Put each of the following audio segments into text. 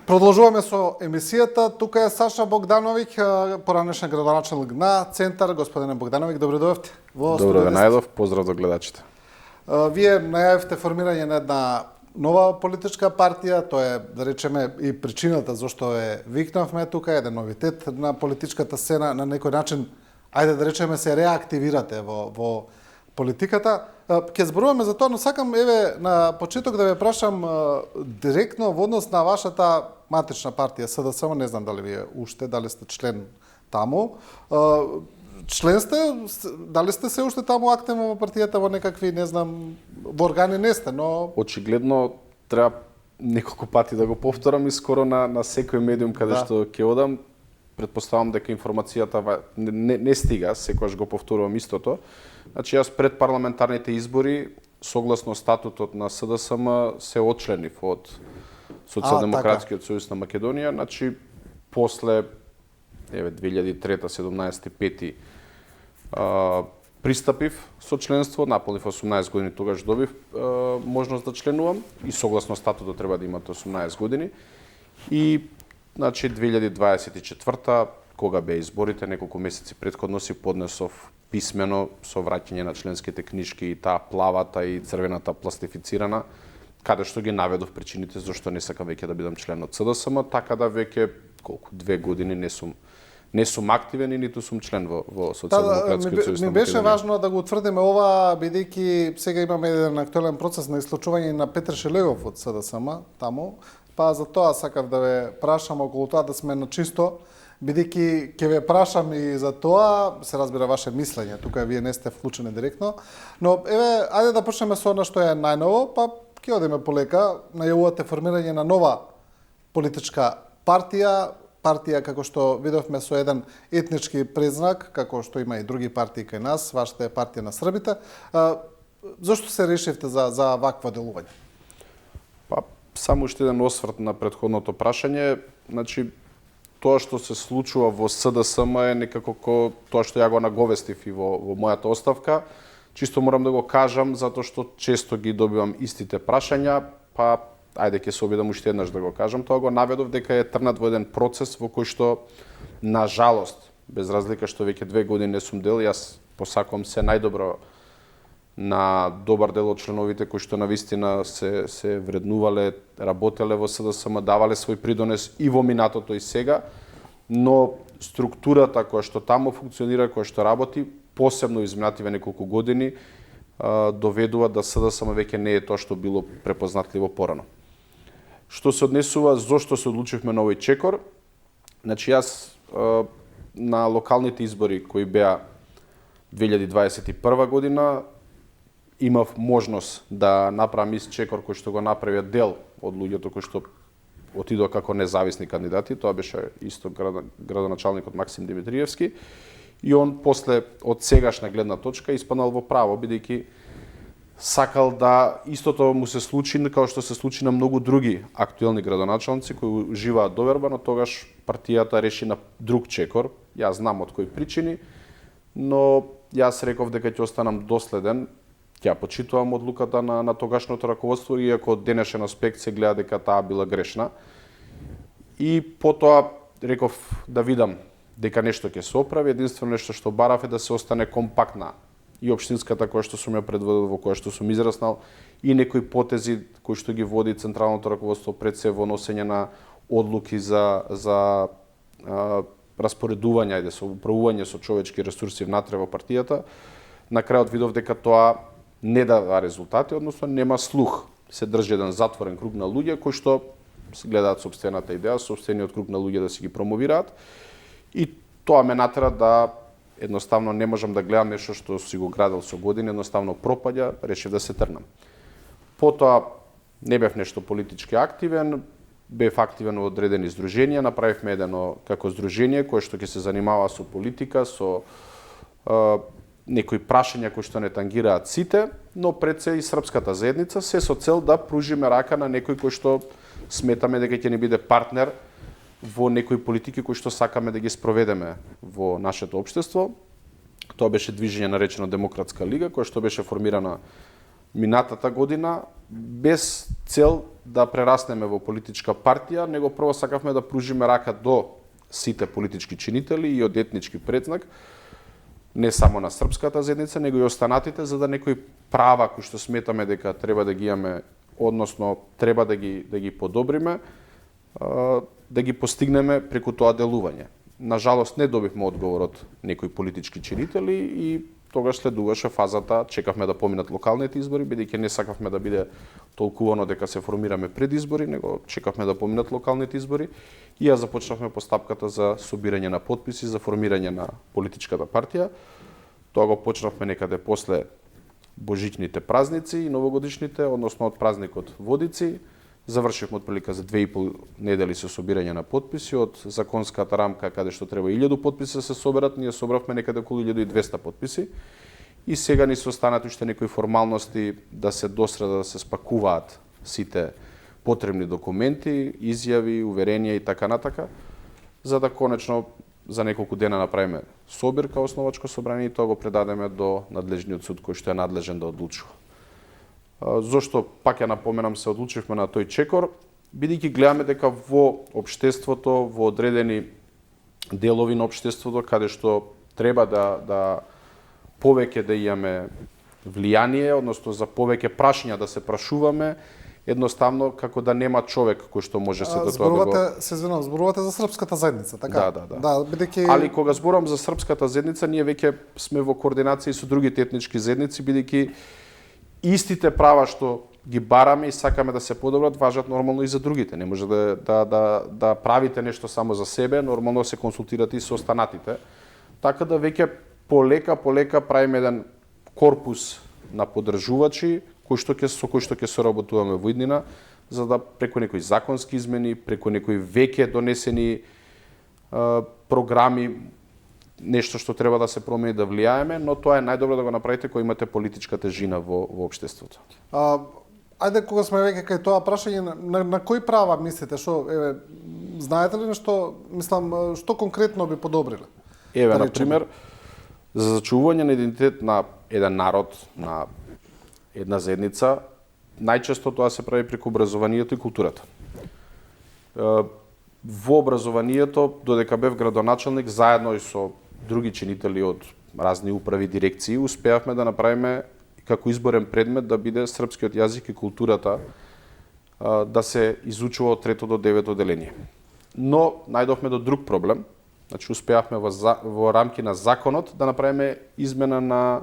Продолжуваме со емисијата. Тука е Саша Богдановиќ, поранешен градоначелник на Центар. Господине Богдановиќ, добро дојдовте во Добро ве најдов, поздрав до гледачите. Вие најавивте формирање на една нова политичка партија, тоа е, да речеме, и причината зашто е викнавме тука, еден новитет на политичката сцена, на некој начин, ајде да речеме, се реактивирате во политиката. Ќе зборуваме за тоа, но сакам еве на почеток да ве прашам директно во однос на вашата матична партија СДСМ, не знам дали вие уште, дали сте член таму. Член сте, дали сте се уште таму активно во партијата во некакви, не знам, во органи не сте, но Очигледно треба неколку пати да го повторам и скоро на секој медиум каде што ќе одам. Предпоставам дека информацијата не стига, секогаш го повторувам истото. Значи, јас пред парламентарните избори, согласно статутот на СДСМ, се отчленив од Социјалдемократскиот сојуз на Македонија. Значи, после 2003-17-5 пристапив со членство, наполнив 18 години, тогаш добив можност да членувам и согласно статутот треба да имате 18 години. И значи 2024-та, кога беа изборите, неколку месеци претходно си поднесов писмено со враќање на членските книжки и таа плавата и црвената пластифицирана, каде што ги наведов причините зашто не сакам веќе да бидам член од СДСМ, така да веќе 2 години не сум активен и ниту сум член во Социјалдемократскиот сојуз на Македонија. Ми беше важно да го утврдиме ова, бидејќи сега имаме еден актуелен процес на исклучување на Петар Шелегов од СДСМ таму, па за тоа сакав да ве прашам околу тоа да сме на чисто, бидејќи ќе ве прашам и за тоа, се разбира ваше мислење, тука вие не сте вклучени директно, но еве, ајде да почнеме со она што е најново, па ќе одиме полека, најавувате формирање на нова политичка партија како што видовме со еден етнички признак, како што има и други партии кај нас, вашата е партија на србите. Зошто се решивте за вакво делување? Па, само уште еден осврт на претходното прашање. Значи, тоа што се случува во СДСМ е некако тоа што ја го наговестив и во мојата оставка. Чисто морам да го кажам, затоа што често ги добивам истите прашања, па ајде ќе се обидам уште еднаш да го кажам. Тоа го наведов дека е трнат во еден процес во кој што, на жалост, без разлика што веќе 2 години не сум дел, јас посакувам се најдобро на добар дел од членовите кои што навистина се вреднувале, работеле во СДСМ, давале свој придонес и во минатото и сега, но структурата која што таму функционира, која што работи, посебно изминативе неколку години, доведува да СДСМ веќе не е тоа што било препознатливо порано. Што се однесува зошто се одлучивме на овој чекор, значи јас на локалните избори кои беа 2021 година имав можност да направам ист чекор кој што го направија дел од луѓето кои што отидоа како независни кандидати, тоа беше исто градоначалникот Максим Димитриевски, и он после од сегашна гледна точка испаднал во право, бидејќи сакал да истото му се случи како што се случи на многу други актуелни градоначалници кои уживаат доверба, но тогаш партијата реши на друг чекор. Јас знам од кои причини, но јас реков дека ќе останам доследен. Ја почитувам одлуката на тогашното раководство, иако од денешен аспект се гледа дека таа била грешна. И потоа реков да видам дека нешто ќе се оправи, единствено нешто што барав е да се остане компактна и општинската која што сум ја предводил, во која што сум израснал, и некои потези кои што ги води централното раководство пред се во носење на одлуки за распоредување, со управување со човечки ресурси внатре во партијата. На крајот видов дека тоа не дава резултати, односно нема слух. Се држи еден затворен круг на луѓе кои што се гледаат сопствената идеја, сопствениот круг на луѓе да си ги промовираат. И тоа ме натера да едноставно не можам да гледам нешто што си го градел со години, едноставно пропаѓа, решив да се тргнам. Потоа не бев нешто политички активен, бев активен во одредени здруженија, направивме едно како здружение кое што ќе се занимава со политика, со некои прашања кои што не тангираат сите, но пред се и српската заедница, се со цел да пружиме рака на некој кој што сметаме дека ќе ни биде партнер во некои политики кои што сакаме да ги спроведеме во нашето општество. Тоа беше движење наречено Демократска лига, која што беше формирана минатата година без цел да прераснеме во политичка партија, него прво сакавме да пружиме рака до сите политички чинители и од етнички предзнак, не само на српската заедница, него и останатите, за да некои права кои што сметаме дека треба да ги имаме, односно треба да ги подобриме, да ги постигнеме преку тоа делување. На жалост не добивме одговор од некои политички чинители и тогаш следуваше фазата, чекавме да поминат локалните избори, бидејќи не сакавме да биде толкувано дека се формираме пред избори, него чекавме да поминат локалните избори и ја започнавме постапката за собирање на потписи за формирање на политичката партија. Тоа го почнавме некаде после божичните празници и новогодишните, односно од празникот Водици. Завршивме отприлика за 2,5 недели со собирање на потписи. Од законската рамка каде што треба 1000 потписи се соберат, ние собравме некаде околу 1200 потписи. И сега ни се останат уште некои формалности да се досреда да се спакуваат сите потребни документи, изјави, уверенија и така натака, за да конечно за неколку дена направиме собир као основачко собрание и тоа го предадеме до надлежниот суд кој што е надлежен да одлучува. Зошто, пак ја напоменам, се одлучивме на тој чекор, бидејќи гледаме дека во општеството, во одредени делови на општеството, каде што треба да повеќе да имаме влијание, односно за повеќе прашања да се прашуваме, едноставно како да нема човек кој што може се до тоа да го... Зборувате за српската заедница, така? Да, бидејќи... Али кога зборувам за српската заедница, ние веќе сме во координација со другите етнички заедници, бидејќи истите права што ги бараме и сакаме да се подобрат, важат нормално и за другите. Не може да правите нешто само за себе, нормално се консултирате и со останатите. Така да веќе полека правиме еден корпус на поддржувачи со кој што ќе соработуваме во иднина, за да преку некои законски измени, преку некои веќе донесени програми, нешто што треба да се промени, да влијаеме, но тоа е најдобро да го направите кога имате политичка тежина во општеството. Ајде, кога сме веќе кај тоа прашање, на кои права мислите, знаете ли нешто, мислам, што конкретно би подобриле? На пример, за зачувување на идентитет на еден народ, на една заедница, најчесто тоа се прави преку образованието и културата. Во образованието, додека бев градоначалник, заедно и со други чинители од разни управи, дирекции, успеавме да направиме како изборен предмет да биде српскиот јазик и културата да се изучува од 3 до 9 одделение. Но најдовме до друг проблем. Значи успеавме во рамки на законот да направиме измена на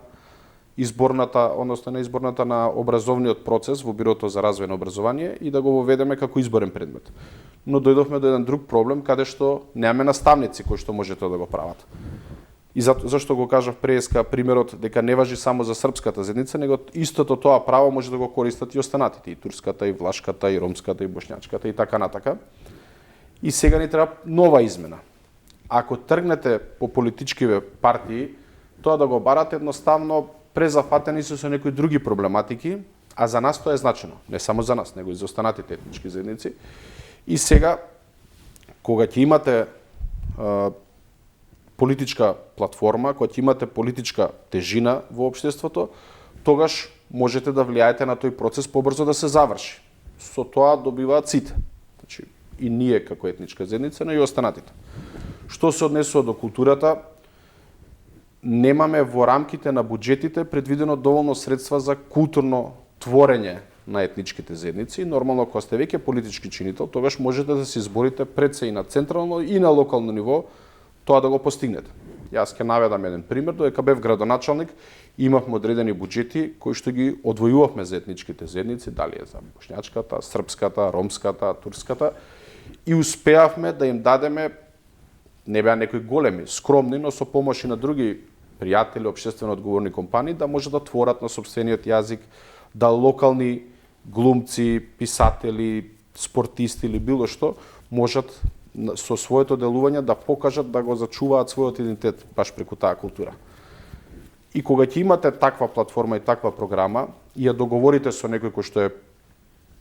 изборната на образовниот процес во Бирото за развој на образование и да го воведеме како изборен предмет. Но дојдовме до еден друг проблем каде што немаме наставници кои што можете да го прават. И зашто го кажав преска примерот дека не важи само за српската заедница, него истото тоа право може да го користат и останатите, и турската, и влашката, и ромската, и бошњачката и така натака. И сега ни треба нова измена. Ако тргнете по политичкиве партии, тоа да го барате едноставно презафатени се со некои други проблематики, а за нас тоа е значено, не само за нас, него и за останатите етнички заедници. И сега, кога ќе имате политичка платформа, кога ќе имате политичка тежина во општеството, тогаш можете да влијаете на тој процес побрзо да се заврши. Со тоа добиваат сите. Значи, и ние како етничка заедница, но и останатите. Што се однесува до културата, немаме во рамките на буџетите предвидено доволно средства за културно творење на етничките заедници. Нормално, кога сте веќе политички чинител, тогаш можете да се изборите пред се и на централно и на локално ниво тоа да го постигнете. Јас ќе наведам еден пример, додека бев градоначалник, имавме одредени буџети кои што ги одвојувавме за етничките заедници, дали е за бошњачката, српската, ромската, турската, и успеавме да им дадеме, не беа некои големи, скромни, но со помош и на други пријатели, општествено одговорни компании, да може да творат на сопствениот јазик, да локални глумци, писатели, спортисти или било што, можат со своето делување да покажат да го зачуваат својот идентитет баш преку таа култура. И кога ќе имате таква платформа и таква програма и ја договорите со некој кој што е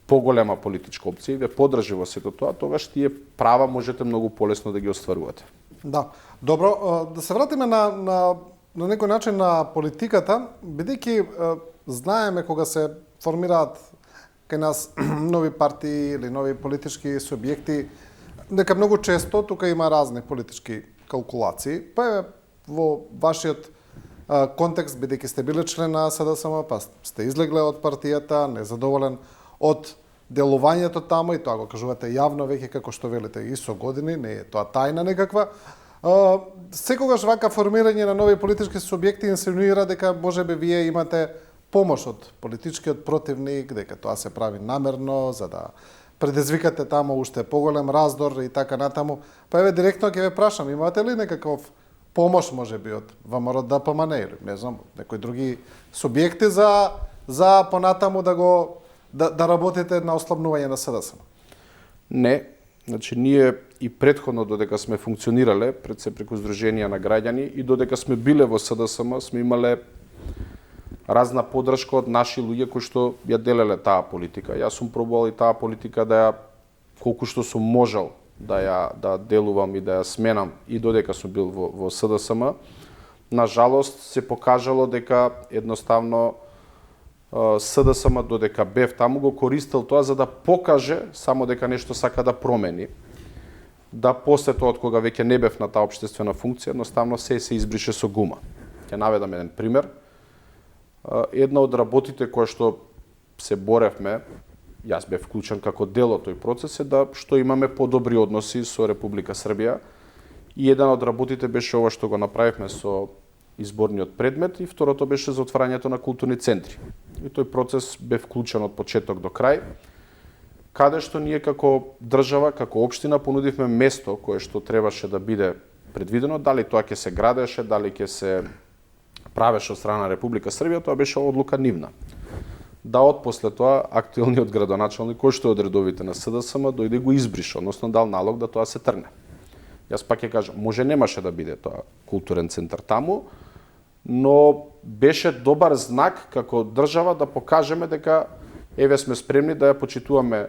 поголема политичка опција и ве поддржи во сето тоа, тогаш тие права можете многу полесно да ги остварувате. Да. Добро, да се вратиме на некој начин на политиката, бидејќи знаеме кога се формираат кај нас нови партии или нови политички субјекти, дека многу често тука има разни политички калкулации, па е во вашиот контекст, бидејќи сте биле член на СДСМ, па сте излегле од партијата, незадоволен од делувањето таму, и тоа го кажувате јавно веќе како што велите и со години, не е тоа тајна некаква. Секогаш вака формирање на нови политички субјекти инсинуира дека можеби вие имате помош од политичкиот противник, дека тоа се прави намерно за да предизвикате таму уште поголем раздор и така натаму. Па еве директно ќе ве прашам, имате ли некаков помош можеби од ВМРО ДПМН или не знам, некои други субјекти за понатаму да работите на ослабнување на СДСМ? Не, значи ние и претходно додека сме функционирале пред се преку Сдруженија на граѓани и додека сме биле во СДСМ сме имале разна поддршка од наши луѓе кои што ја делеле таа политика. Јас сум пробувал и таа политика да ја колку што сум можел да делувам и да ја сменам и додека сум бил во СДСМ. На жалост се покажало дека едноставно СДСМ додека бев таму го користел тоа за да покаже само дека нешто сака да промени. Да после тоа кога веќе не бев на таа општествена функција, едноставно се избрише со гума. Ќе наведам еден пример. Една од работите која што се боревме, јас бев вклучен како дел од тој процес, е да што имаме подобри односи со Република Србија. И еден од работите беше ова што го направивме со изборниот предмет и второто беше за отварањето на културни центри. И тој процес бе вклучен од почеток до крај, каде што ние како држава, како општина понудивме место кое што требаше да биде предвидено, дали тоа ќе се градеше, дали ќе се правеше од страна на Република Србија, тоа беше одлука нивна. Да од после тоа актуелниот градоначалник кој што е од редовите на СДСМ дојде го избрише, односно дал налог да тоа се тргне. Јас пак ќе кажам, може немаше да биде тоа културен центар таму, но беше добар знак како држава да покажеме дека еве сме спремни да ја почитуваме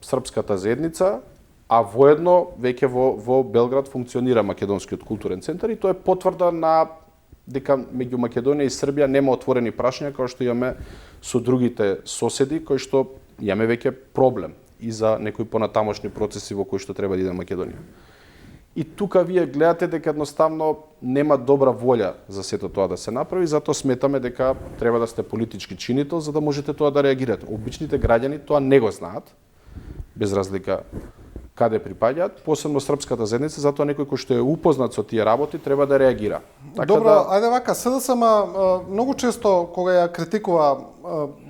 српската заедница, а воедно веќе во Белград функционира Македонскиот културен центар и тоа е потврда на дека меѓу Македонија и Србија нема отворени прашања како што имаме со другите соседи кои што имаме веќе проблем и за некои понатамошни процеси во кои што треба да иде Македонија. И тука вие гледате дека едноставно нема добра волја за сето тоа да се направи, затоа сметаме дека треба да сте политички чинител за да можете тоа да реагирате. Обичните граѓани тоа не го знаат, без разлика каде припаѓаат, посебно српската заедница, затоа некој кој што е упознат со тие работи треба да реагира. Така добро, ајде вака, СДСМ многу често кога ја критикува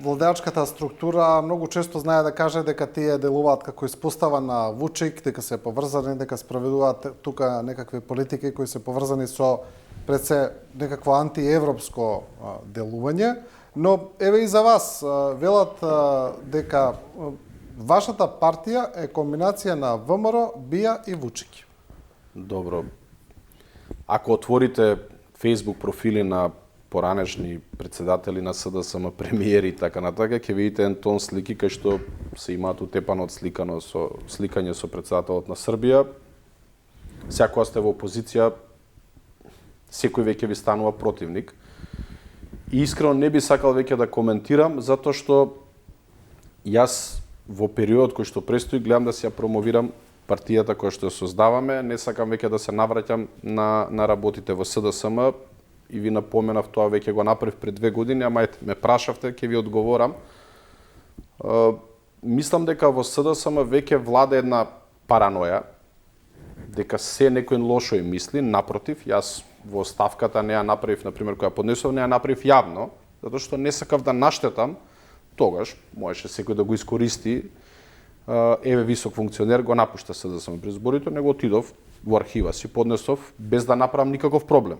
владеачката структура, многу често знае да каже дека тие делуваат како испостава на Вучик, дека се поврзани, дека спроведуваат тука некакви политики кои се поврзани со пред се некакво антиевропско делување, но еве и за вас велат дека вашата партија е комбинација на ВМРО, БИА и Вучик. Добро. Ако отворите Facebook профили на поранешни председатели на СДСМ, премиери и така натака, ќе видите еден тон слики кај што се имаат утепано сликање со председателот на Србија. Секоја сте во опозиција, секој веќе ви станува противник. И искрено не би сакал веќе да коментирам, затоа што јас во период кој што престои гледам да се ја промовирам партијата која што ја создаваме, не сакам веќе да се навраќам на работите во СДСМ и ви напоменав тоа веќе го направив пред 2 години, ама ете ме прашавте, ќе ви одговорам. Мислам дека во СДСМ веќе влада една параноја, дека се некој лошо им мисли, напротив, јас во ставката не ја направив, например, која поднесов, не ја направив јавно, затоа што не сакав да наштетам. Тогаш можеше секој да го искористи. Еве висок функционер го напушта СДСМ при изборите, него отидов во архива си, поднесов без да направам никаков проблем.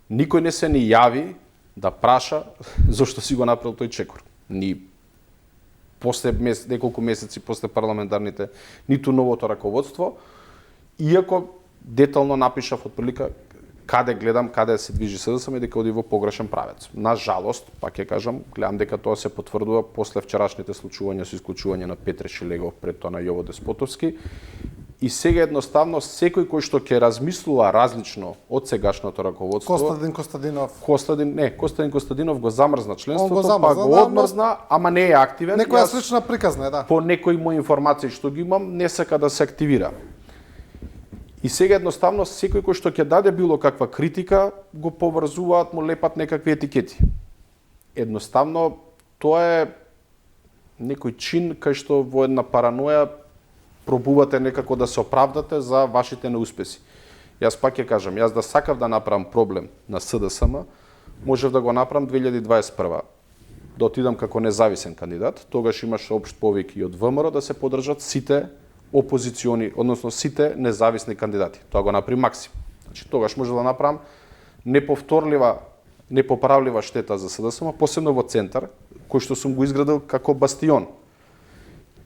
Никој не се ни јави да праша зошто си го направил тој чекор. Ни после неколку месеци после парламентарните, ниту новото раководство, иако детално напишав отприлика каде гледам, каде се движи СДСМ и дека оди во погрешен правец. На жалост, пак ќе кажам, гледам дека тоа се потврдува после вчерашните случувања со исклучување на Петре Шилегов, пред тоа на Јово Деспотовски. И сега едноставно секој кој што ќе размислува различно од сегашното раководство, Костадин Костадинов. Костадин Костадинов го замрзна членството, го замрзна, па го да, одмрзна, ама не е активен. Некоја Јас, слична приказна е, да. по некои мои информации што ги имам, не сака да се активира. И сега едноставно секој кој што ќе даде било каква критика, го поврзуваат, му лепат некакви етикети. Едноставно тоа е некој чин кај што во една параноја пробувате некако да се оправдате за вашите неуспеси. Јас пак ќе кажам, јас да сакав да направам проблем на СДСМ, можев да го направам 2021. Да отидам како независен кандидат, тогаш имаше општ повик и од ВМРО да се поддржат сите опозициони, односно сите независни кандидати. Тоа го направи Максим. Значи тогаш може да направам непоправлива штета за СДСМ, посебно во центар, кој што сум го изградил како бастион.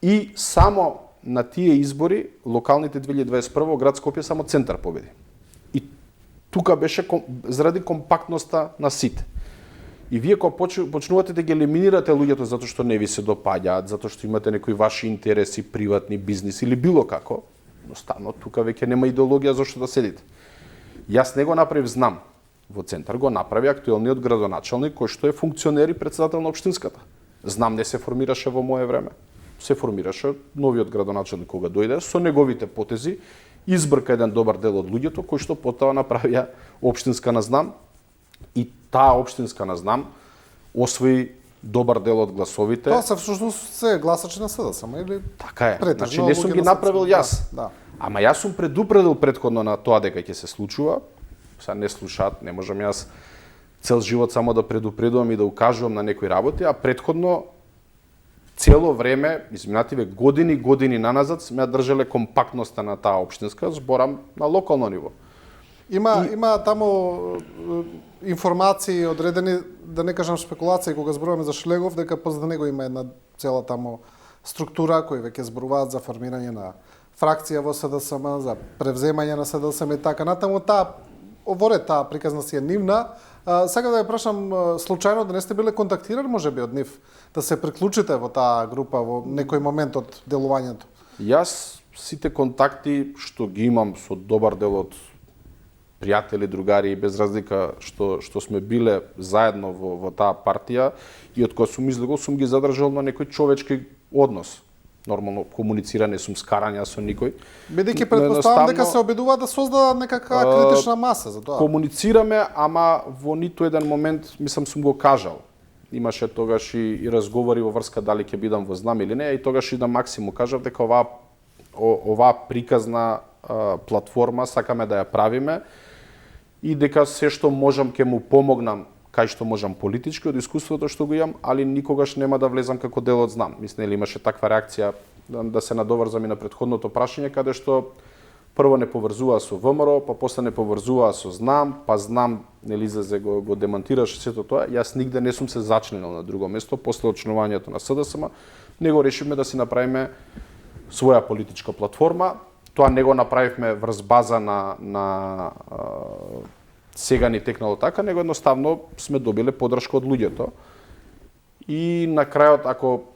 И само на тие избори, локалните 2021 град Скопје само центар победи. И тука беше заради компактноста на сите. И вие кога почнувате да ги елиминирате луѓето затоа што не ви се допаѓаат, затоа што имате некои ваши интереси, приватни, бизнис или било како, едноставно тука веќе нема идеологија зашто да седите. Јас не го направив знам во центар, го направи актуелниот градоначалник кој што е функционер и претседател на општинската. Знам не се формираше во мое време. Се формираше новиот градоначалник кога дојде со неговите потези, избрка еден добар дел од луѓето кои што потоа направија општинска на знам и таа општинска на знам освои добар дел од гласовите. Тоа се всушност се гласачи на СДСМ или Така е. претежно Значи не сум ги направил јас. Да. Ама јас сум предупредил претходно на тоа дека ќе се случува. Сега не слушаат, не можам јас цел живот само да предупредувам и да укажувам на некои работи, а претходно цело време, изминативе години наназад, сме држале компактноста на таа општинска, зборам на локално ниво. Има таму информации одредени, да не кажам спекулации, кога зборуваме за Шлегов, дека позади него има една цела таму структура кои веќе зборуваат за формирање на фракција во СДСМ, за превземање на СДСМ и така натаму. Таа приказна си е нивна. Сега да ја прашам, случајно да не сте биле контактирани можеби од нив, да се приклучите во таа група во некој момент од делувањето? Јас сите контакти што ги имам со добар дел од пријатели, другари, без разлика што сме биле заедно во таа партија и од кога сум излегол сум ги задржал на некој човечки однос. Нормално комуницирање сум скарања со никој. Бидејќи претпоставам дека се обидува да создадат некаква критична маса за тоа. Комуницираме, ама во ниту еден момент, мислам, сум го кажал. Имаше тогаш и разговори во врска дали ќе бидам во знам или не, и тогаш и на Максим му кажав дека оваа приказна платформа сакаме да ја правиме и дека се што можам ќе му помогнам кај што можам политички од искуството што го имам, али никогаш нема да влезам како дел од знам. Мислам, нели имаше таква реакција да се надоврзам и на претходното прашање, каде што прво не поврзуваа со ВМРО, па после не поврзуваа со знам, па знам, нели излезе го демантираше сето тоа. Јас нигде не сум се зачленил на друго место после очленувањето на СДСМ, него решивме да си направиме своја политичка платформа. Тоа не го направивме врз база на сега ни текнало така, него едноставно сме добиле поддршка од луѓето. И на крајот, ако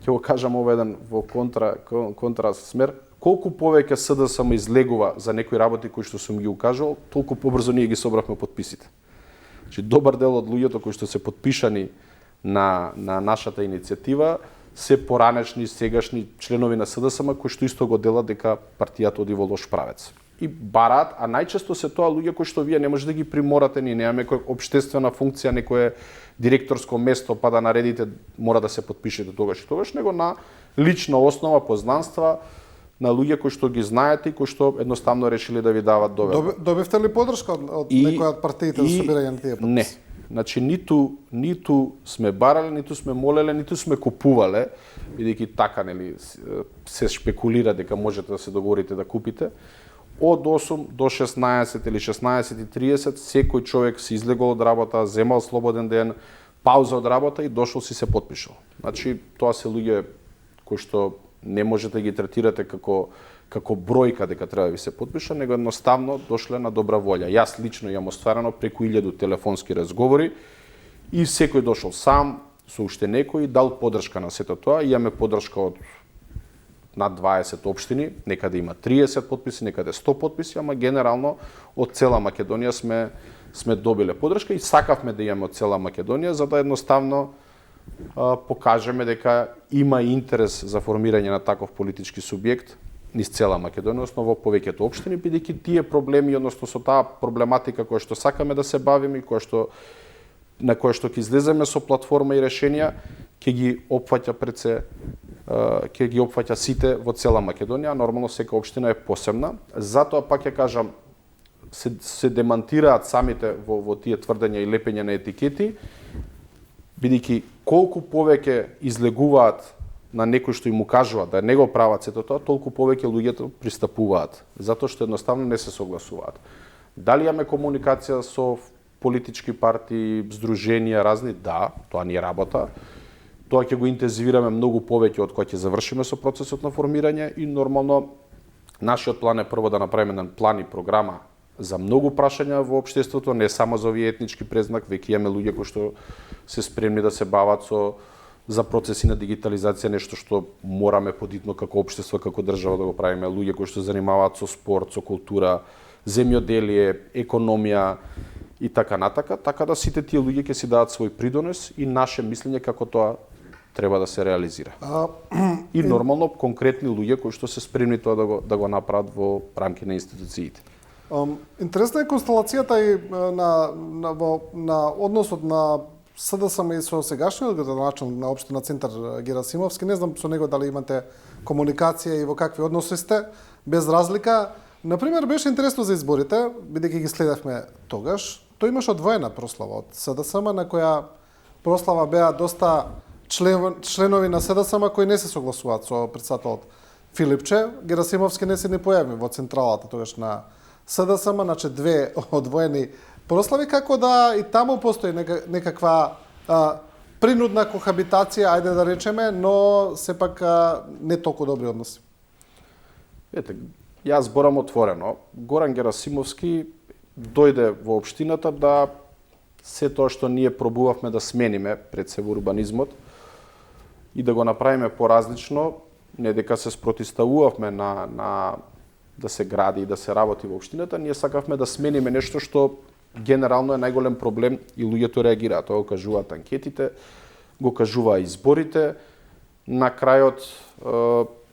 ќе го кажам ова еден во контра смер, колку повеќе СДСМ излегува за некои работи кои што сум ги укажал, толку побрзо ние ги собравме подписите. Значи добар дел од луѓето кои што се подпишани на нашата иницијатива се поранешни, сегашни членови на СДСМ кои што исто го делат дека партијата оди во лош правец. И бараат, а најчесто се тоа луѓе кои што вие не можете да ги приморате, ние немаме некоја општествена функција, некое директорско место, па да наредите, мора да се подпишете тогаш и тогаш, него на лична основа, познанства, на луѓе кои што ги знаете и кои што едноставно решили да ви дават доверба. Добивте ли поддршка од некоја од партиите за собирање на тие подписи? Не. Значи ниту сме барале, ниту сме молеле, ниту сме купувале, бидејќи така нели се шпекулира дека можете да се договорите да купите. Од 8 до 16 или 16:30 секој човек си излегол од работа, земал слободен ден, пауза од работа и дошол си се потпишал. Значи тоа се луѓе кои што не можете да ги третирате како бројка дека треба да ви се потпиша, него едноставно дошле на добра волја. Јас лично имам остварено преку 1000 телефонски разговори и секој дошол сам со уште некој дал поддршка на сето тоа. Имаме поддршка од над 20 општини, некаде има 30 потписи, некаде 100 потписи, ама генерално од цела Македонија сме добиле подршка и сакавме да имаме од цела Македонија за да едноставно покажеме дека има интерес за формирање на таков политички субјект низ цела Македонија, односно во повеќето општини, бидејќи тие проблеми, односно со таа проблематика која што сакаме да се бавиме и на која што ќе излеземе со платформа и решенија, ќе ги опфаќа сите во цела Македонија, нормално сека општина е посебна. Затоа пак ќе кажам, се демантираат самите во тие тврдења и лепење на етикети, бидејќи колку повеќе излегуваат на некој што им укажува да не го прават сето тоа, толку повеќе луѓето пристапуваат, затоа што едноставно не се согласуваат. Дали имаме комуникација со политички партии, здруженија разни? Да, тоа ни е работа. Тоа ќе го интензивираме многу повеќе од кога ќе завршиме со процесот на формирање и нормално нашиот план е прво да направиме еден план и програма за многу прашања во општеството, не само за овие етнички презнак, веќе имаме луѓе кои што се спремни да се бават за процеси на дигитализација, нешто што мораме подитно како општество, како држава да го правиме, луѓе кои што занимаваат со спорт, со култура, земјоделие, економија и така натака, така да сите тие луѓе ќе си дадат свој придонес и наше мислење како тоа треба да се реализира. И нормално конкретни луѓе кои што се спремни тоа да го направат во рамки на институциите. Интересна е констелацијата и на односот на СДСМ и со сегашниот градоначелник на општина Центар Герасимовски. Не знам со него дали имате комуникација и во какви односи сте, без разлика. Например, беше интересно за изборите, бидејќи ги следевме тогаш. Тој имаше одвоена прослава од СДСМ, на која прослава беа доста членови на СДСМ кои не се согласуваат со председателот Филипче. Герасимовски не се не појави во централата тогаш на СДСМ, значи две одвоени прослави, како да и таму постои некаква принудна кохабитација, ајде да речеме, но сепак не толку добри односи. Ете, јас зборам отворено. Горан Герасимовски дојде во општината да се тоа што ние пробувавме да смениме пред се во урбанизмот и да го направиме поразлично, не дека се спротивставувавме на да се гради и да се работи во општината, ние сакавме да смениме нешто што генерално е најголем проблем и луѓето реагираат. Тоа го кажуваат анкетите, го кажуваа изборите. На крајот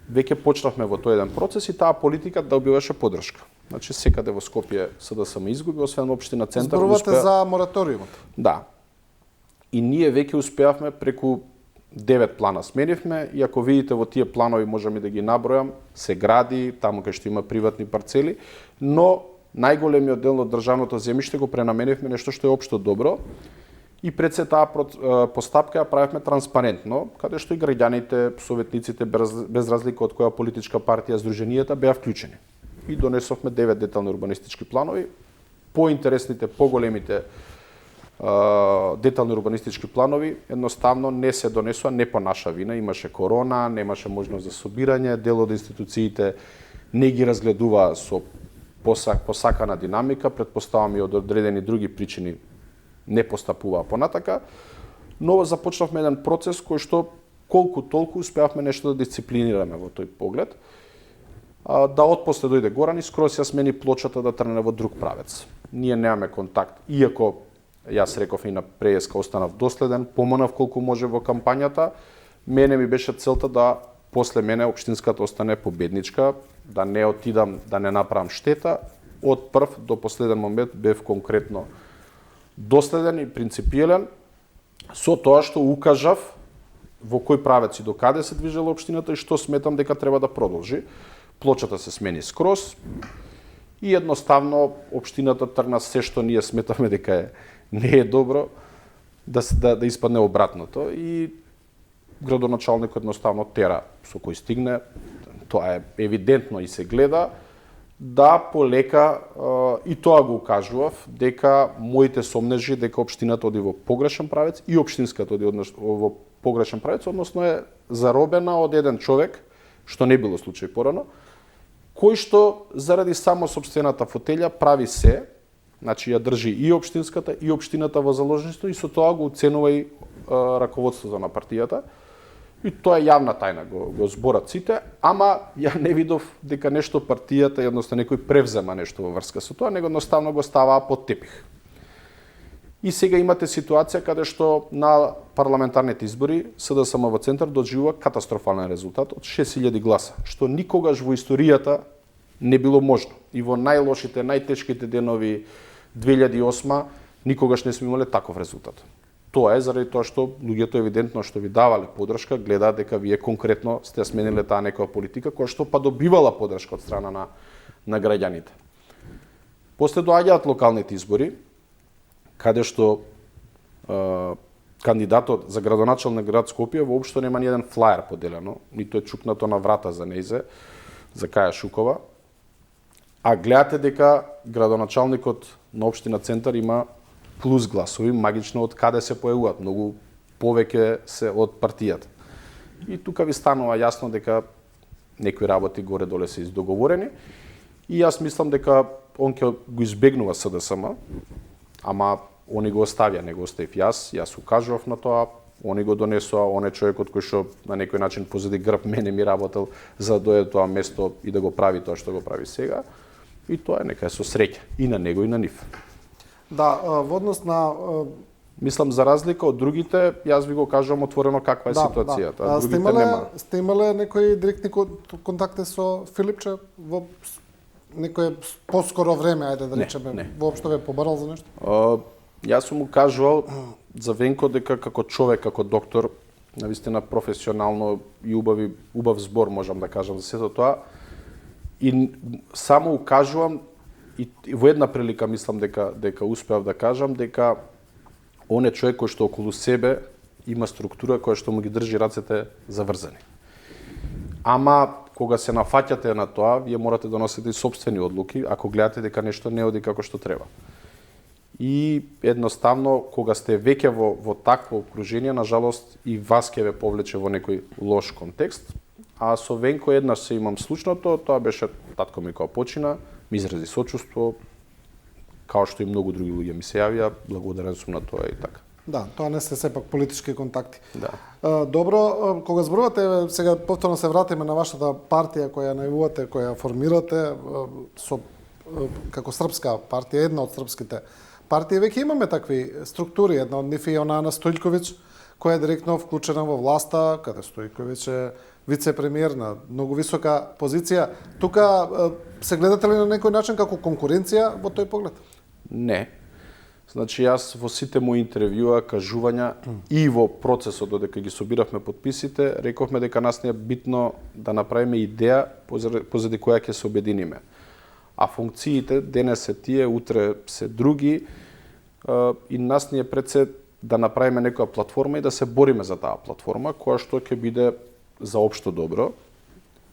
веќе почнавме во тој еден процес и таа политика добиваше поддршка. Значи секаде во Скопје СДСМ изгуби, освен општина Центар. Зборувате за мораториумот. Да. И ние веќе успеавме преку 9 плана сменивме и ако видите во тие планови можам и да ги набројам, се гради таму кај што има приватни парцели, но најголемиот дел од државното земјиште го пренаменивме нешто што е општо добро и пред се таа постапка ја правевме транспарентно, каде што и граѓаните, советниците, без разлика од која политичка партија, здруженијата беа вклучени. И донесовме 9 детални урбанистички планови, поинтересните, поголемите детални урбанистички планови едноставно не се донесоа, не по наша вина, имаше корона, немаше можност за собирање, дел од институциите не ги разгледуваа со посакана динамика, претпоставам и од одредени други причини не постапуваа понатака, но започнавме еден процес кој што колку толку успеавме нешто да дисциплинираме во тој поглед, да отпосле дојде Горан и скроз ја смени плочата да тргне во друг правец. Ние немаме контакт, иако јас реков и на преска останав доследен, поминав колку може во кампањата, мене ми беше целта да после мене општинската остане победничка, да не отидам, да не направам штета. Од прв до последен момент бев конкретно доследен и принципиелен со тоа што укажав во кој правец и до каде се движела општината и што сметам дека треба да продолжи. Плочата се смени скроз и едноставно општината тргна се што ние сметаме дека не е добро да испадне обратното и градоначалникот едноставно тера со кој стигне, тоа е евидентно и се гледа, да полека, и тоа го укажував, дека моите сомнежи дека општината оди во погрешен правец и општинската оди во погрешен правец, односно е заробена од еден човек, што не било случај порано, кој што заради само сопствената фотелја прави се, значи ја држи и општинската и општината во заложништво и со тоа го уценува и раководството на партијата. И тоа е јавна тајна, го зборат сите, ама ја не видов дека нешто партијата, едноставно некој превзема нешто во врска со тоа, него едноставно го ставаа под тепих. И сега имате ситуација каде што на парламентарните избори СДСМ во центар доживува катастрофален резултат од 6000 гласа, што никогаш во историјата не било можно. И во најлошите, најтешките денови 2008 никогаш не сме имале таков резултат. Тоа е заради тоа што луѓето евидентно што ви давале подршка, гледаат дека вие конкретно сте смениле таа некоја политика која што па добивала подршка од страна на граѓаните. После доаѓаат локалните избори, каде што кандидатот за градоначалник на град Скопје воопшто нема ни еден флаер поделено, ниту е чукнато на врата за нејзе, за Каја Шукова, а гледате дека градоначалникот на општина Центар има плюс гласови, магично од каде се појавуваат, многу повеќе се од партијата. И тука ви станува јасно дека некои работи горе-доле се издоговорени, и јас мислам дека он ќе го избегнува СДСМ, ама они го оставија, не го оставив јас укажував на тоа, они го донесоа, он е човекот кој што на некој начин позади грб мене ми работел за да дојде тоа место и да го прави тоа што го прави сега. И тоа е нека е со среќа и на него и на нив. Да, во однос на мислам за разлика од другите, јас ви го кажувам отворено каква е ситуацијата. Да. Сте имале некои директни контакти со Филипче во некое поскоро време, ајде да речеме, воопшто ве побарал за нешто? Јас сум му кажувал за Венко дека како човек, како доктор, навистина професионално и убав збор можам да кажам за сето тоа. И само укажувам и во една прилика мислам дека успеав да кажам дека он е човек кој што околу себе има структура која што му ги држи рацете заврзани. Ама кога се нафаќате на тоа, вие морате да носите и сопствени одлуки ако гледате дека нешто не оди како што треба. И едноставно кога сте веќе во такво окружение, на жалост и вас ќе ве повлече во некој лош контекст. А со Венко еднаш се имам случното, тоа беше татко ми кога почина, ми изрази сочувство, као што и многу други луѓе ми се јавија, благодарен сум на тоа и така. Да, тоа не се сепак политички контакти. Да. Добро, кога зборувате, сега повторно се вратиме на вашата партија која најавувате, која формирате со како српска партија, една од српските партии, веќе имаме такви структури, една од нив е она на Стојковиќ, која е директно вклучена во власта, каде Стојковиќ е вице-премиер на многу висока позиција. Тука се гледате ли на некој начин како конкуренција во тој поглед? Не. Значи јас во сите мои интервјуа, кажувања и во процесот додека ги собиравме подписите, рековме дека нас не е битно да направиме идеја позади која ќе се обединиме. А функциите денес се тие, утре се други, и нас ни е пред се да направиме некоја платформа и да се бориме за таа платформа, која што ќе биде за општо добро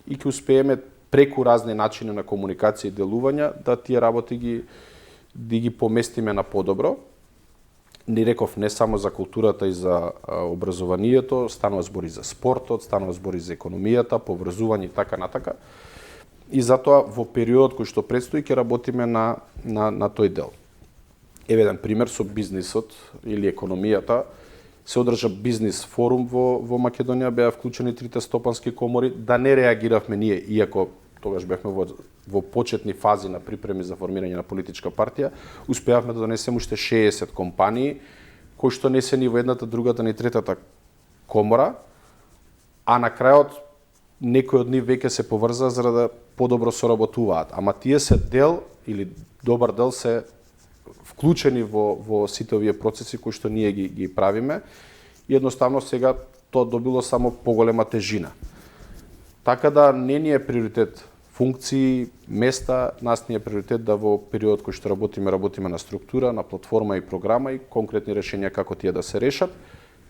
и ќе успееме преку разни начини на комуникација и делувања да тие работи ги поместиме на подобро. Ни реков не само за културата и за образованието, станува збори за спортот, станува збори за економијата, поврзување и така натака. И затоа во периодот кој што предстои ќе работиме на тој дел. Еве еден пример со бизнисот или економијата. Се одржа бизнис форум во Македонија, беа вклучени трите стопански комори, да не реагиравме ние, иако тогаш бевме во почетни фази на припреми за формирање на политичка партија, успеавме да донесеме уште 60 компании, кои што не се ни во едната, другата, ни третата комора, а на крајот некои од нив веќе се поврзаа за да подобро соработуваат. Ама тие се дел, или добар дел се вклучени во сите овие процеси кои што ние ги правиме, и едноставно сега тоа добило само поголема тежина. Така да не ни е приоритет функции, места, нас ни е приоритет да во период кој што работиме на структура, на платформа и програма и конкретни решенија како тие да се решат.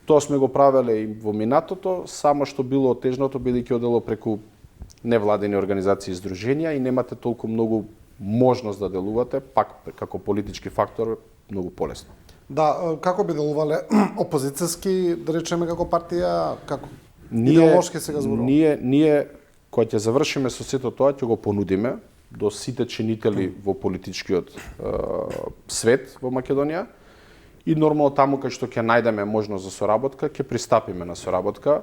Тоа сме го правеле и во минатото, само што било отежното бидејќи одело преку невладени организации и здруженија и немате толку многу можност да делувате, пак како политички фактор многу полесно. Да, како би делувале опозицијски, да речеме како партија, како идеолошки сега зборуваме? Ние кога ќе завршиме со сето тоа, ќе го понудиме до сите чинители во политичкиот свет во Македонија и нормално таму кај што ќе најдеме можност за соработка, ќе пристапиме на соработка.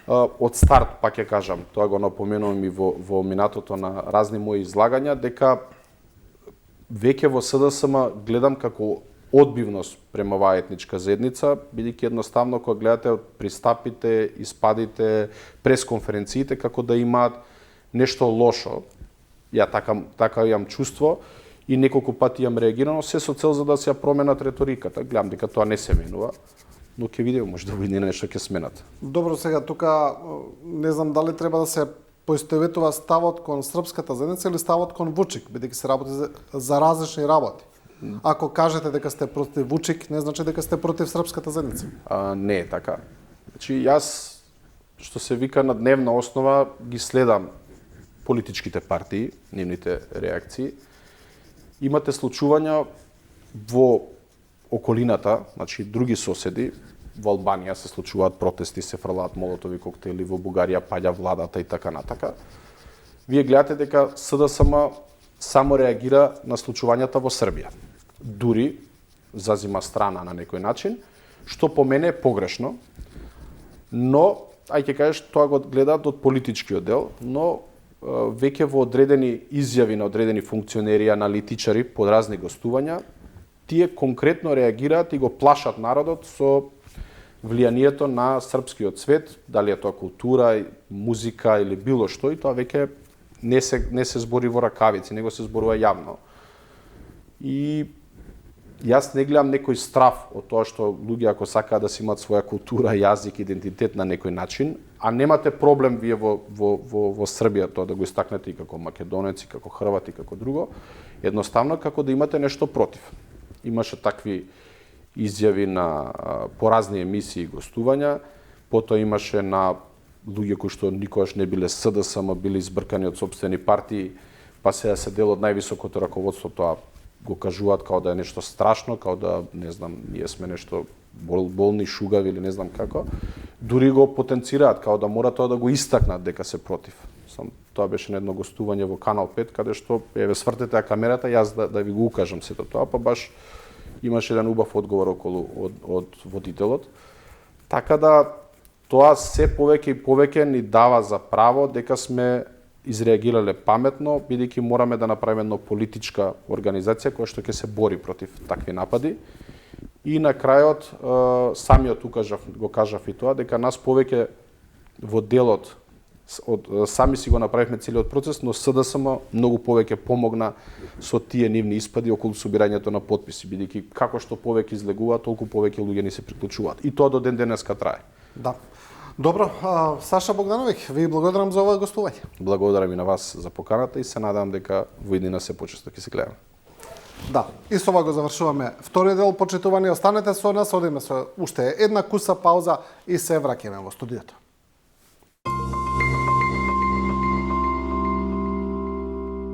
Од старт, пак ќе кажам, тоа го напоменувам и во минатото на разни мои излагања, дека веќе во СДСМ гледам како одбивност према оваа етничка заедница, бидејќи едноставно кога гледате од пристапите, испадите, пресконференциите, како да имаат нешто лошо. Ја така имам чувство и неколку пати имам реагирано, се со цел за да се ја променат реториката. Гледам дека тоа не се менува, но ќе видиме, може да биде нешто ќе сменат. Добро, сега тука не знам дали треба да се поистоветува ставот кон српската заедница или ставот кон Вучик, бидејќи се работи за различни работи. Ако кажете дека сте против Вучик, не значи дека сте против српската заедница. Не е така. Значи, јас, што се вика на дневна основа, ги следам политичките партии, нивните реакции. Имате случувања во околината, значи други соседи, во Албанија се случуваат протести, се фрлаат молотови коктели, во Бугарија паѓа владата и така натака. Вие гледате дека СДСМ само реагира на случувањата во Србија. Дури зазима страна на некој начин, што по мене е погрешно, но, ќе кажеш, тоа го гледаат од политичкиот дел, но веќе во одредени изјави на одредени функционери, аналитичари, под разни гостувања, тие конкретно реагираат и го плашат народот со влијанието на српскиот свет, дали е тоа култура, музика или било што, и тоа веќе не се збори во ракавици, него се зборува јавно. И јас не гледам некој страф од тоа што луѓе ако сакаат да си имаат своја култура, јазик, идентитет на некој начин, а немате проблем вие во Србија тоа да го истакнете и како македонеци, како хрвати, како друго, едноставно како да имате нешто против. Имаше такви изјави на поразни емисии и гостувања, потоа имаше на луѓе кои што никогаш не биле СДСМ, биле избркани од сопствени партии, па сега се дел од највисокото раководство, тоа го кажуваат као да е нешто страшно, као да, не знам, ние сме нешто болни, шугави или не знам како. Дури го потенцираат, као да мора тоа да го истакнат дека се против. Тоа беше на едно гостување во Канал 5, каде што, еве, свртете ја камерата, јас да ви го укажам сето тоа, па баш имаше еден убав одговор околу од водителот. Така да, тоа се повеќе и повеќе ни дава за право дека сме изреагирале паметно, бидејќи мораме да направиме една политичка организација која што ќе се бори против такви напади. И на крајот, самиот го кажав и тоа, дека нас повеќе во делот, сами си го направивме целиот процес, но СДСМ многу повеќе помогна со тие нивни испади околу собирањето на потписи, бидејќи како што повеќе излегуваат, толку повеќе луѓе ни се приклучуваат. И тоа до ден денеска трае. Да. Добро, Саша Богдановиќ, ви благодарам за ова гостување. Благодарам и на вас за поканата и се надам дека во иднина се почесто ќе се гледаме. Да, и со ова го завршуваме вториот дел, почитувани, останете со нас, одиме со уште една куса пауза и се враќаме во студиото.